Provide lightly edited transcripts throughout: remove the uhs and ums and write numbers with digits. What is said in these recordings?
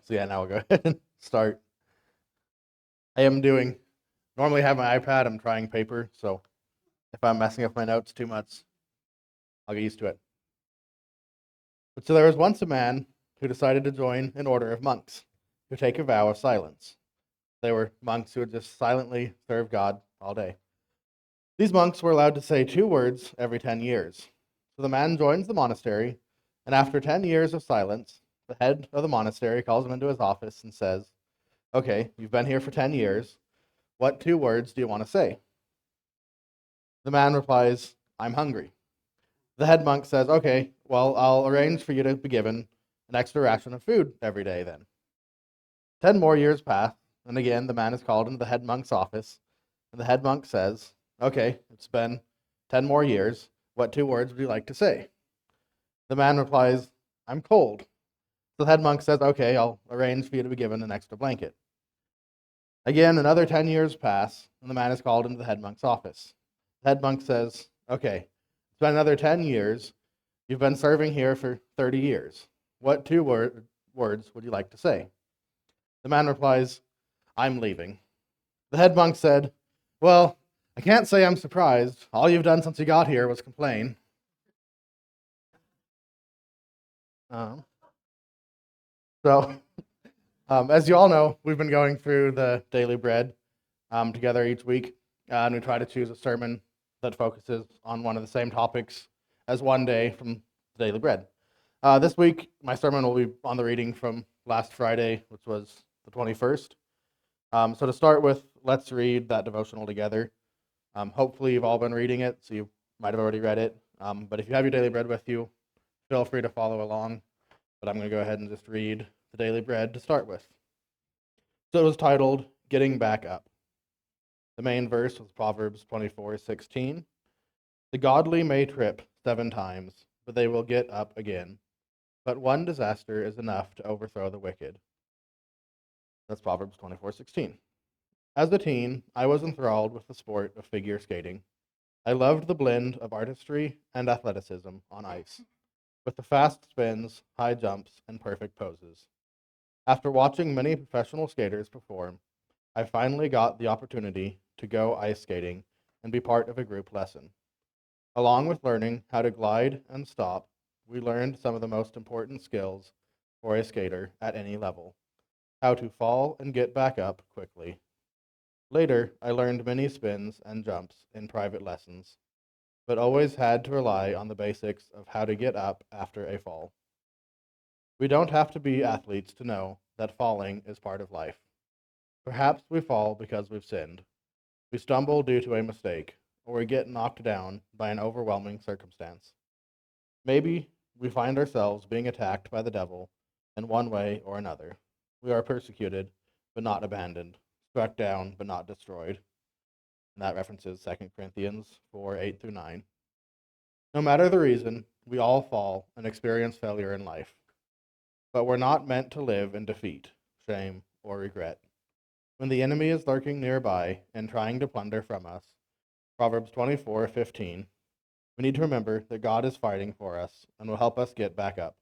So yeah, now we'll go ahead and start. Normally have my iPad, I'm trying paper, so if I'm messing up my notes too much, I'll get used to it. But so there was once a man who decided to join an order of monks who take a vow of silence. They were monks who would just silently serve God all day. These monks were allowed to say 2 words every 10 years. So the man joins the monastery, and after 10 years of silence, the head of the monastery calls him into his office and says, "Okay, you've been here for 10 years. What 2 words do you want to say?" The man replies, "I'm hungry." The head monk says, "Okay, well, I'll arrange for you to be given an extra ration of food every day then." 10 more years pass, and again the man is called into the head monk's office, and the head monk says, "Okay, it's been 10 more years. What 2 words would you like to say?" The man replies, "I'm cold." So the head monk says, "Okay, I'll arrange for you to be given an extra blanket." Again, another 10 years pass, and the man is called into the head monk's office. The head monk says, "Okay, it's been another 10 years. You've been serving here for 30 years. What 2 words would you like to say?" The man replies, "I'm leaving." The head monk said, "Well, I can't say I'm surprised. All you've done since you got here was complain." Um, so, as you all know, we've been going through the Daily Bread together each week, and we try to choose a sermon that focuses on one of the same topics as one day from the Daily Bread. This week, my sermon will be on the reading from last Friday, which was the 21st. So to start with, let's read that devotional together. Hopefully you've all been reading it, so you might have already read it. But if you have your Daily Bread with you, feel free to follow along. But I'm going to go ahead and just read the Daily Bread to start with. So it was titled, Getting Back Up. The main verse was Proverbs 24:16. "The godly may trip 7 times, but they will get up again. But one disaster is enough to overthrow the wicked." That's Proverbs 24:16. As a teen, I was enthralled with the sport of figure skating. I loved the blend of artistry and athleticism on ice, with the fast spins, high jumps, and perfect poses. After watching many professional skaters perform, I finally got the opportunity to go ice skating and be part of a group lesson. Along with learning how to glide and stop, we learned some of the most important skills for a skater at any level: how to fall and get back up quickly. Later, I learned many spins and jumps in private lessons, but always had to rely on the basics of how to get up after a fall. We don't have to be athletes to know that falling is part of life. Perhaps we fall because we've sinned. We stumble due to a mistake, or we get knocked down by an overwhelming circumstance. Maybe we find ourselves being attacked by the devil in one way or another. We are persecuted, but not abandoned, struck down, but not destroyed. And that references 2 Corinthians 4:8 through 9. No matter the reason, we all fall and experience failure in life. But we're not meant to live in defeat, shame, or regret. When the enemy is lurking nearby and trying to plunder from us, Proverbs 24:15, we need to remember that God is fighting for us and will help us get back up.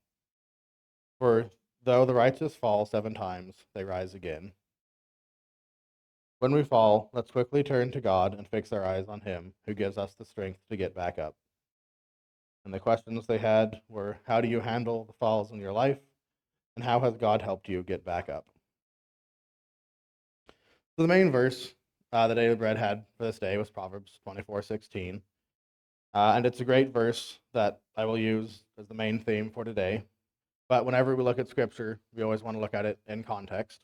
For though the righteous fall 7 times, they rise again. When we fall, let's quickly turn to God and fix our eyes on Him who gives us the strength to get back up. And the questions they had were, how do you handle the falls in your life? And how has God helped you get back up? So the main verse that Daily Bread had for this day was Proverbs 24:16. And it's a great verse that I will use as the main theme for today. But whenever we look at Scripture, we always want to look at it in context.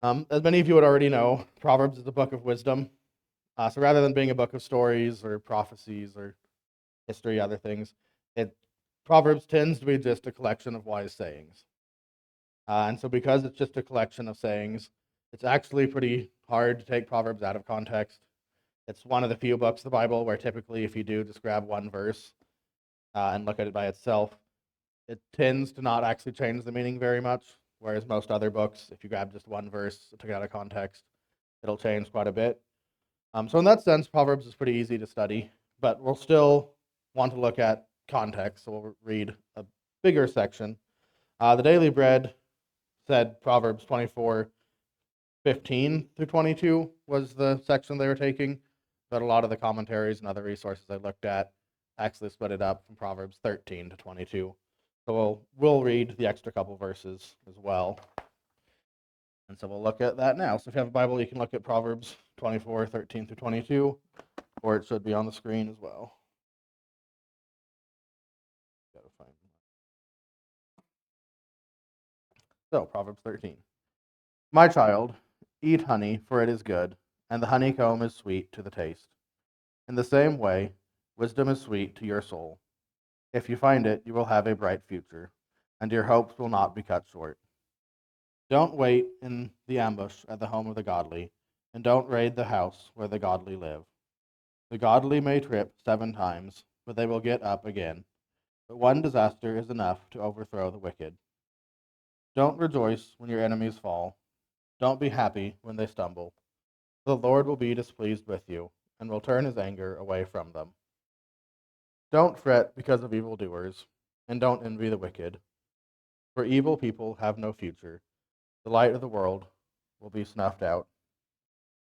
As many of you would already know, Proverbs is a book of wisdom. So rather than being a book of stories or prophecies or history, other things, Proverbs tends to be just a collection of wise sayings. And so because it's just a collection of sayings, it's actually pretty hard to take Proverbs out of context. It's one of the few books of the Bible where typically if you do just grab one verse and look at it by itself, it tends to not actually change the meaning very much, whereas most other books, if you grab just one verse, took it out of context, it'll change quite a bit. So in that sense, Proverbs is pretty easy to study, but we'll still want to look at context, so we'll read a bigger section. The Daily Bread said Proverbs 24:15 through 22 was the section they were taking, but a lot of the commentaries and other resources I looked at actually split it up from Proverbs 13 to 22. So we'll read the extra couple verses as well. And so we'll look at that now. So if you have a Bible, you can look at Proverbs 24:13 through 22, or it should be on the screen as well. Gotta find it. So, Proverbs 13. My child, eat honey, for it is good, and the honeycomb is sweet to the taste. In the same way, wisdom is sweet to your soul. If you find it, you will have a bright future, and your hopes will not be cut short. Don't wait in the ambush at the home of the godly, and don't raid the house where the godly live. The godly may trip 7 times, but they will get up again. But one disaster is enough to overthrow the wicked. Don't rejoice when your enemies fall. Don't be happy when they stumble. The Lord will be displeased with you, and will turn his anger away from them. Don't fret because of evildoers, and don't envy the wicked. For evil people have no future. The light of the world will be snuffed out.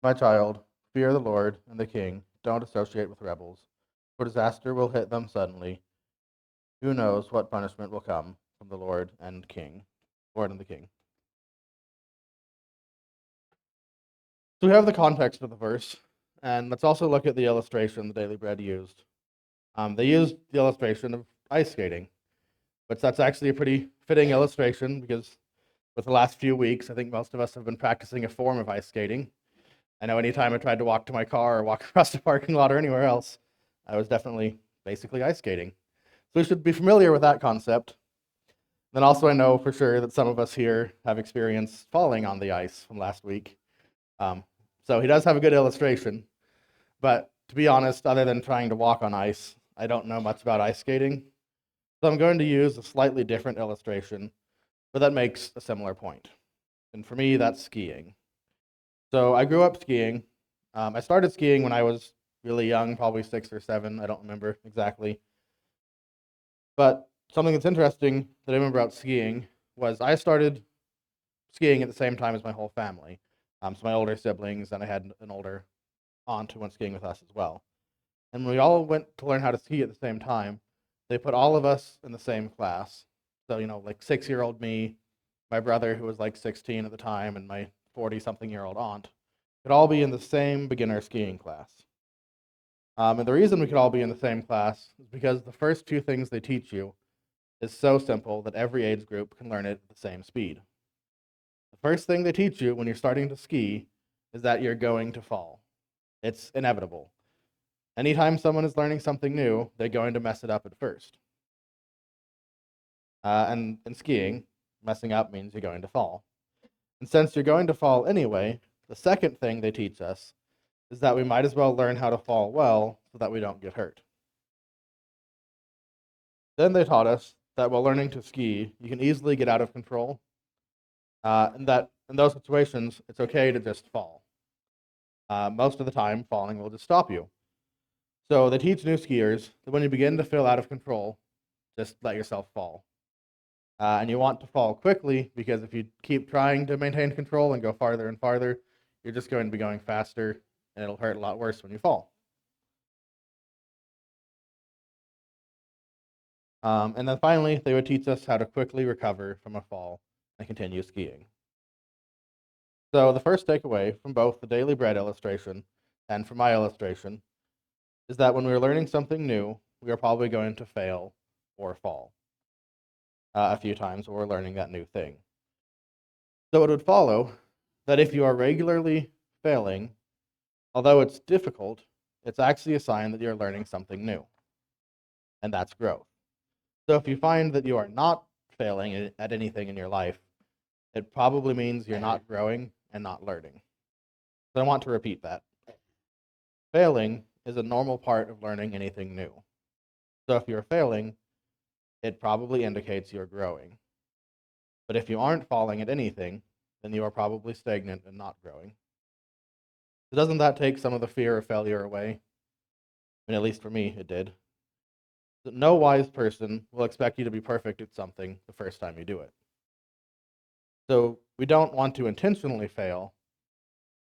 My child, fear the Lord and the king. Don't associate with rebels, for disaster will hit them suddenly. Who knows what punishment will come from the Lord and King, Lord and the King. So we have the context of the verse, and let's also look at the illustration the Daily Bread used. They used the illustration of ice skating, but that's actually a pretty fitting illustration because with the last few weeks, I think most of us have been practicing a form of ice skating. I know anytime I tried to walk to my car or walk across the parking lot or anywhere else, I was definitely basically ice skating. So we should be familiar with that concept. Then also I know for sure that some of us here have experienced falling on the ice from last week. So he does have a good illustration, but to be honest, other than trying to walk on ice, I don't know much about ice skating. So I'm going to use a slightly different illustration, but that makes a similar point. And for me, that's skiing. So I grew up skiing. I started skiing when I was really young, probably 6 or 7. I don't remember exactly. But something that's interesting that I remember about skiing was I started skiing at the same time as my whole family. So my older siblings, and I had an older aunt who went skiing with us as well. And when we all went to learn how to ski at the same time, they put all of us in the same class. So, like 6-year-old me, my brother who was like 16 at the time, and my 40-something-year-old aunt could all be in the same beginner skiing class. And the reason we could all be in the same class is because the first 2 things they teach you is so simple that every age group can learn it at the same speed. The first thing they teach you when you're starting to ski is that you're going to fall. It's inevitable. Anytime someone is learning something new, they're going to mess it up at first. And in skiing, messing up means you're going to fall. And since you're going to fall anyway, the second thing they teach us is that we might as well learn how to fall well so that we don't get hurt. Then they taught us that while learning to ski, you can easily get out of control, and that in those situations, it's okay to just fall. Most of the time, falling will just stop you. So they teach new skiers that when you begin to feel out of control, just let yourself fall. And you want to fall quickly because if you keep trying to maintain control and go farther and farther, you're just going to be going faster, and it'll hurt a lot worse when you fall. And then finally, they would teach us how to quickly recover from a fall and continue skiing. So the first takeaway from both the Daily Bread illustration and from my illustration is that when we're learning something new, we are probably going to fail or fall a few times when we're learning that new thing. So it would follow that if you are regularly failing, although it's difficult, it's actually a sign that you're learning something new, and that's growth. So if you find that you are not failing at anything in your life, it probably means you're not growing and not learning. So I want to repeat that. Failing is a normal part of learning anything new. So if you're failing, it probably indicates you're growing. But if you aren't falling at anything, then you are probably stagnant and not growing. So doesn't that take some of the fear of failure away? I mean, at least for me, it did. No wise person will expect you to be perfect at something the first time you do it. So we don't want to intentionally fail,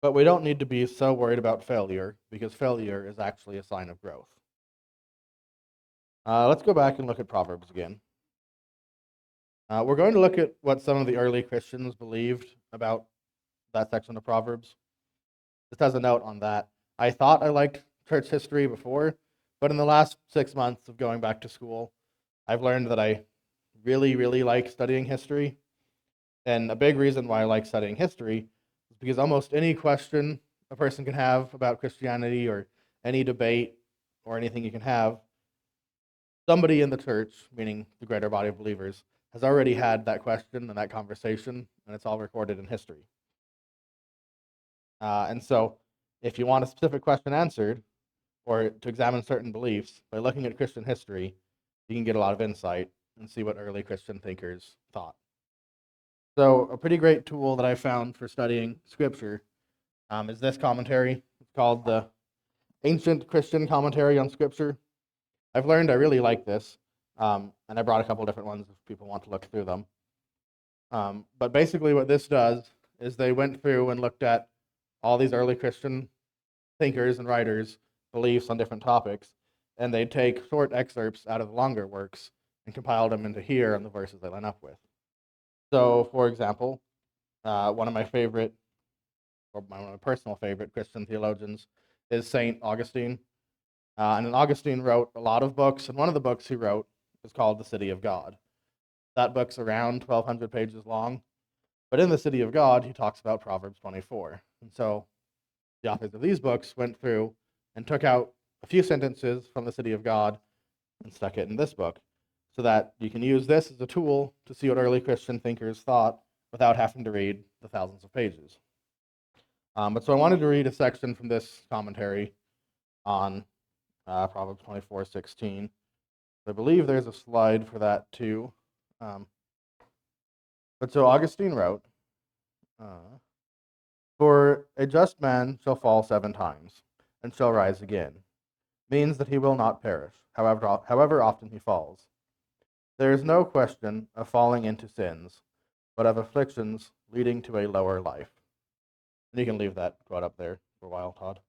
but we don't need to be so worried about failure because failure is actually a sign of growth. Let's go back and look at Proverbs again. We're going to look at what some of the early Christians believed about that section of Proverbs. Just as a note on that, I thought I liked church history before, but in the last 6 months of going back to school, I've learned that I really, really like studying history. And a big reason why I like studying history is because almost any question a person can have about Christianity or any debate or anything you can have, somebody in the church, meaning the greater body of believers, has already had that question and that conversation, and it's all recorded in history. And so, if you want a specific question answered, or to examine certain beliefs, by looking at Christian history, you can get a lot of insight and see what early Christian thinkers thought. So, a pretty great tool that I found for studying Scripture is this commentary. It's called the Ancient Christian Commentary on Scripture. I've learned I really like this, and I brought a couple different ones if people want to look through them. But basically, what this does is they went through and looked at all these early Christian thinkers and writers' beliefs on different topics, and they take short excerpts out of the longer works and compiled them into here and the verses they line up with. So, for example, one of my favorite, or one of my personal favorite Christian theologians is St. Augustine. And Augustine wrote a lot of books, and one of the books he wrote is called The City of God. That book's around 1,200 pages long, but in The City of God, he talks about Proverbs 24. And so the authors of these books went through and took out a few sentences from The City of God and stuck it in this book, so that you can use this as a tool to see what early Christian thinkers thought without having to read the thousands of pages. But so I wanted to read a section from this commentary on Proverbs 24:16. I believe there's a slide for that too. But so Augustine wrote, "For a just man shall fall 7 times, and shall rise again," means that he will not perish, however often he falls. There is no question of falling into sins, but of afflictions leading to a lower life. And you can leave that quote up there for a while, Todd.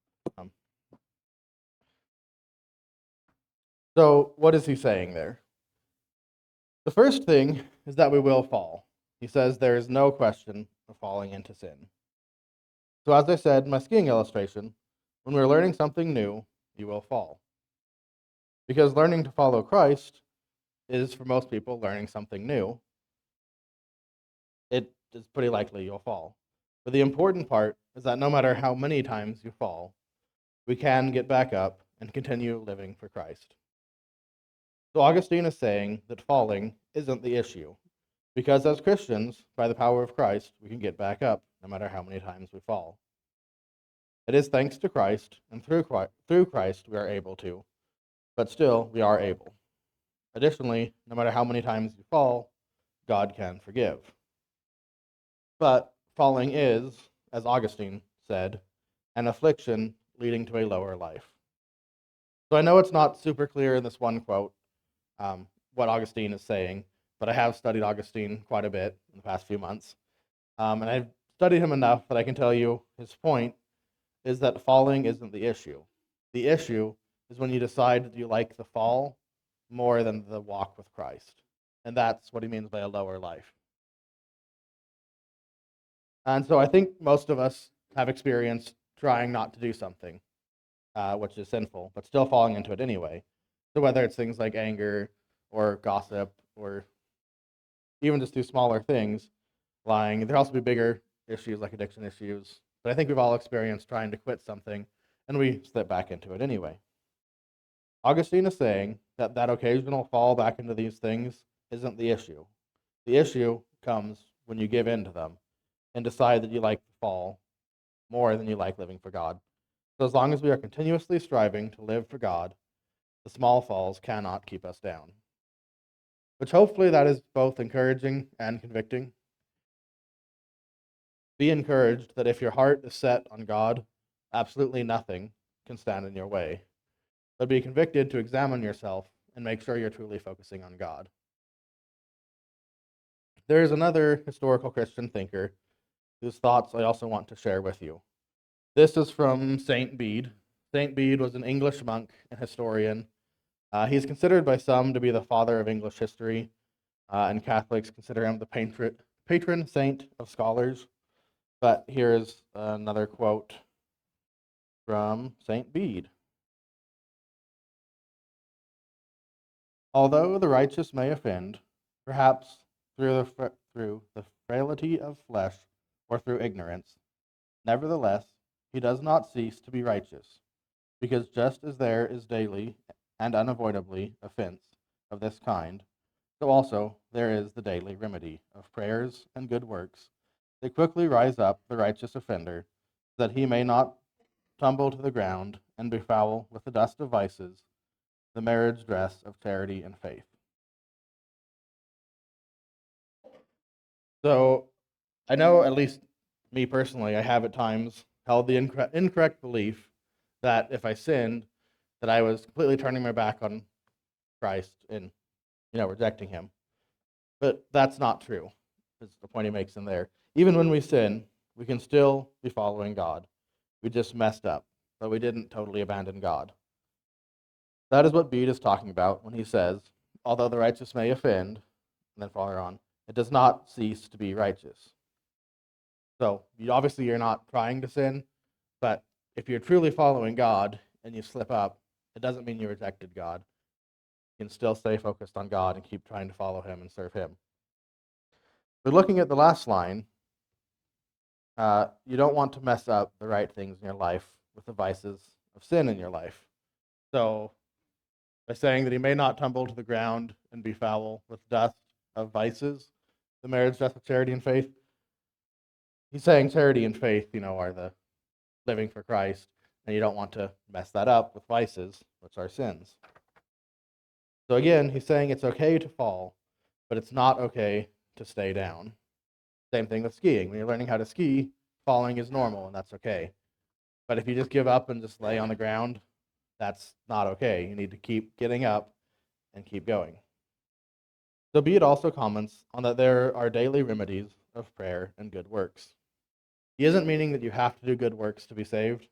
So what is he saying there? The first thing is that we will fall. He says there is no question of falling into sin. So as I said in my skiing illustration, when we're learning something new, you will fall. Because learning to follow Christ is, for most people, learning something new. It is pretty likely you'll fall. But the important part is that no matter how many times you fall, we can get back up and continue living for Christ. So Augustine is saying that falling isn't the issue, because as Christians, by the power of Christ, we can get back up no matter how many times we fall. It is thanks to Christ, and through Christ we are able to, but still we are able. Additionally, no matter how many times you fall, God can forgive. But falling is, as Augustine said, an affliction leading to a lower life. So I know it's not super clear in this one quote what Augustine is saying, but I have studied Augustine quite a bit in the past few months. And I've studied him enough that I can tell you his point is that falling isn't the issue. The issue is when you decide that you like the fall more than the walk with Christ. And that's what he means by a lower life. And so I think most of us have experienced trying not to do something, which is sinful, but still falling into it anyway. So whether it's things like anger or gossip or even just do smaller things, lying, there also be bigger issues like addiction issues. But I think we've all experienced trying to quit something and we slip back into it anyway. Augustine is saying that that occasional fall back into these things isn't the issue. The issue comes when you give in to them and decide that you like the fall more than you like living for God. So as long as we are continuously striving to live for God, the small falls cannot keep us down. Which hopefully that is both encouraging and convicting. Be encouraged that if your heart is set on God, absolutely nothing can stand in your way. But be convicted to examine yourself and make sure you're truly focusing on God. there's another historical Christian thinker whose thoughts I also want to share with you. This is from St. Bede. St. Bede was an English monk and historian. He's considered by some to be the father of English history, and Catholics consider him the patron saint of scholars. But here's another quote from St. Bede. Although the righteous may offend, perhaps through the frailty of flesh or through ignorance, nevertheless, he does not cease to be righteous, because just as there is daily and unavoidably offense of this kind, so also there is the daily remedy of prayers and good works that quickly rise up the righteous offender, so that he may not tumble to the ground and befoul with the dust of vices the marriage dress of charity and faith. So I know, at least me personally, I have at times held the incorrect belief that if I sinned, that I was completely turning my back on Christ and rejecting him. But that's not true, is the point he makes in there. Even when we sin, we can still be following God. We just messed up, but we didn't totally abandon God. That is what Bede is talking about when he says, although the righteous may offend, and then farther on, it does not cease to be righteous. So obviously you're not trying to sin, but if you're truly following God and you slip up, it doesn't mean you rejected God. You can still stay focused on God and keep trying to follow him and serve him. But looking at the last line, you don't want to mess up the right things in your life with the vices of sin in your life. So by saying that he may not tumble to the ground and be foul with dust of vices, the marriage, death of charity and faith, he's saying charity and faith, are the living for Christ, and you don't want to mess that up with vices, which are sins. So again, he's saying it's okay to fall, but it's not okay to stay down. Same thing with skiing. When you're learning how to ski, falling is normal, and that's okay. But if you just give up and just lay on the ground, that's not okay. You need to keep getting up and keep going. So Bede also comments on that there are daily remedies of prayer and good works. He isn't meaning that you have to do good works to be saved.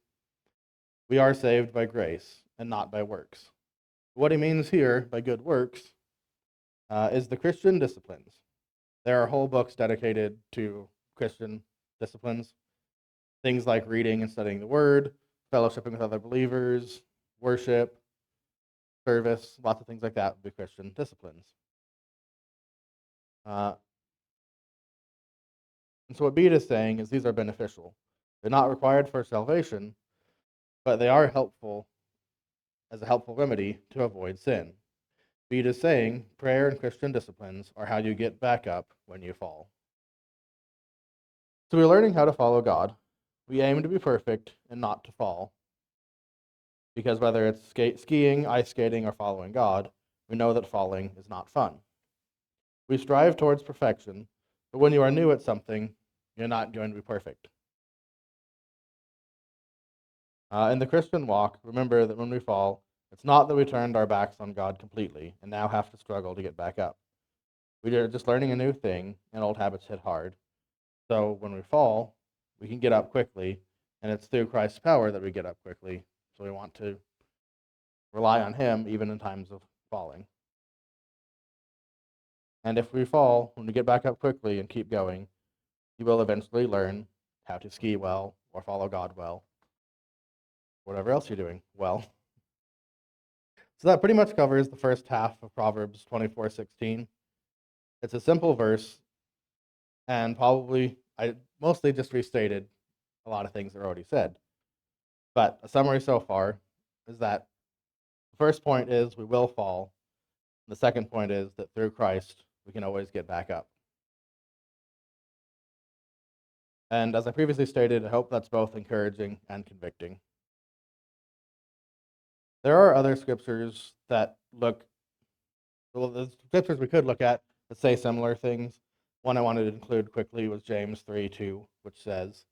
We are saved by grace and not by works. What he means here by good works is the Christian disciplines. There are whole books dedicated to Christian disciplines, things like reading and studying the Word, fellowshipping with other believers, worship, service, lots of things like that would be Christian disciplines. And so what Bede is saying is these are beneficial. They're not required for salvation, but they are helpful as a helpful remedy to avoid sin. Bede is saying prayer and Christian disciplines are how you get back up when you fall. So we're learning how to follow God. We aim to be perfect and not to fall. Because whether it's skiing, ice skating, or following God, we know that falling is not fun. We strive towards perfection, but when you are new at something, you're not going to be perfect. In the Christian walk, remember that when we fall, it's not that we turned our backs on God completely and now have to struggle to get back up. We are just learning a new thing, and old habits hit hard. So when we fall, we can get up quickly, and it's through Christ's power that we get up quickly. So we want to rely on him even in times of falling. And if we fall, when we get back up quickly and keep going, you will eventually learn how to ski well or follow God well, whatever else you're doing well. So that pretty much covers the first half of Proverbs 24:16. It's a simple verse, and probably I mostly just restated a lot of things that are already said. But a summary so far is that the first point is we will fall. The second point is that through Christ, we can always get back up. And as I previously stated, I hope that's both encouraging and convicting. There are other scriptures that the scriptures we could look at that say similar things. One I wanted to include quickly was James 3:2, which says,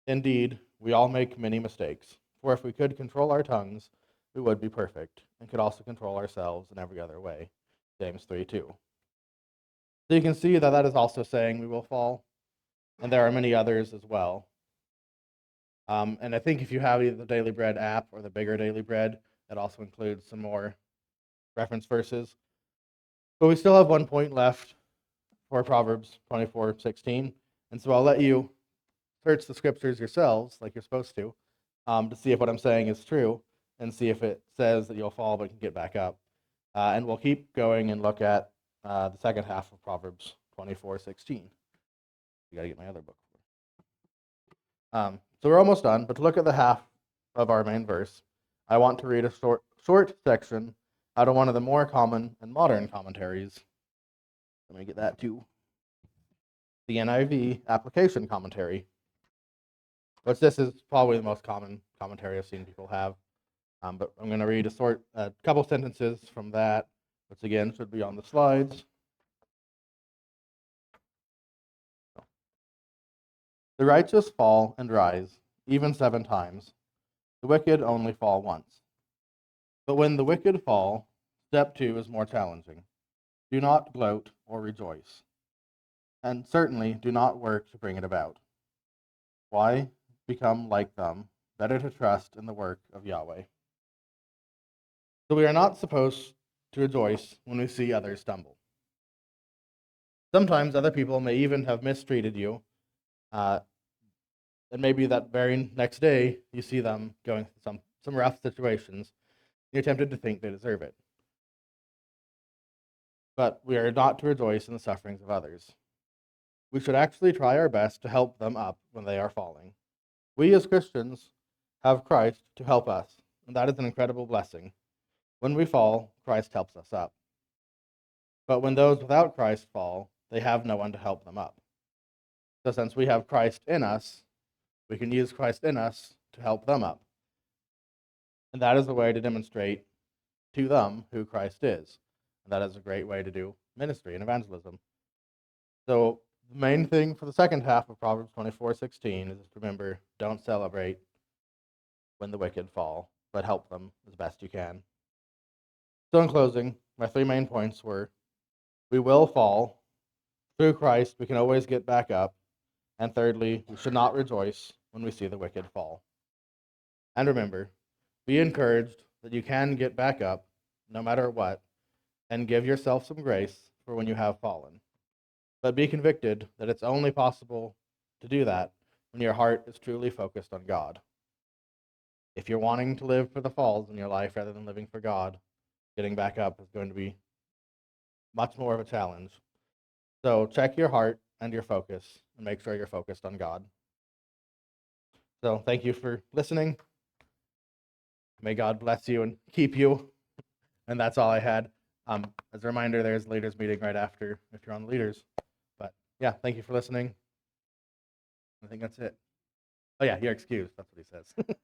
"Indeed, we all make many mistakes, for if we could control our tongues, we would be perfect, and could also control ourselves in every other way." James 3:2. So you can see that that is also saying we will fall, and there are many others as well. And I think if you have either the Daily Bread app or the Bigger Daily Bread, that also includes some more reference verses. But we still have 1 point left for Proverbs 24:16, and so I'll let you search the scriptures yourselves, like you're supposed to see if what I'm saying is true, and see if it says that you'll fall but can get back up. And we'll keep going and look at the second half of Proverbs 24:16. You got to get my other book. So we're almost done, but to look at the half of our main verse, I want to read a short section out of one of the more common and modern commentaries. Let me get that too. The NIV application commentary, which this is probably the most common commentary I've seen people have. But I'm going to read a couple sentences from that, which again should be on the slides. The righteous fall and rise, even 7 times. The wicked only fall once. But when the wicked fall, step 2 is more challenging. Do not gloat or rejoice, and certainly do not work to bring it about. Why become like them? Better to trust in the work of Yahweh. So we are not supposed to rejoice when we see others stumble. Sometimes other people may even have mistreated you, and maybe that very next day you see them going through some rough situations. You're tempted to think they deserve it. But we are not to rejoice in the sufferings of others. We should actually try our best to help them up when they are falling. We as Christians have Christ to help us, and that is an incredible blessing. When we fall, Christ helps us up. But when those without Christ fall, they have no one to help them up. So since we have Christ in us, we can use Christ in us to help them up. And that is the way to demonstrate to them who Christ is. And that is a great way to do ministry and evangelism. So the main thing for the second half of Proverbs 24:16 is just remember, don't celebrate when the wicked fall, but help them as best you can. So in closing, my 3 main points were, we will fall. Through Christ, we can always get back up. And thirdly, we should not rejoice when we see the wicked fall. And remember, be encouraged that you can get back up no matter what, and give yourself some grace for when you have fallen. But be convicted that it's only possible to do that when your heart is truly focused on God. If you're wanting to live for the falls in your life rather than living for God, getting back up is going to be much more of a challenge. So check your heart and your focus and make sure you're focused on God. So thank you for listening. May God bless you and keep you. And that's all I had. As a reminder, there's a leaders meeting right after if you're on the leaders. But yeah, thank you for listening. I think that's it. Oh yeah, you're excused. That's what he says.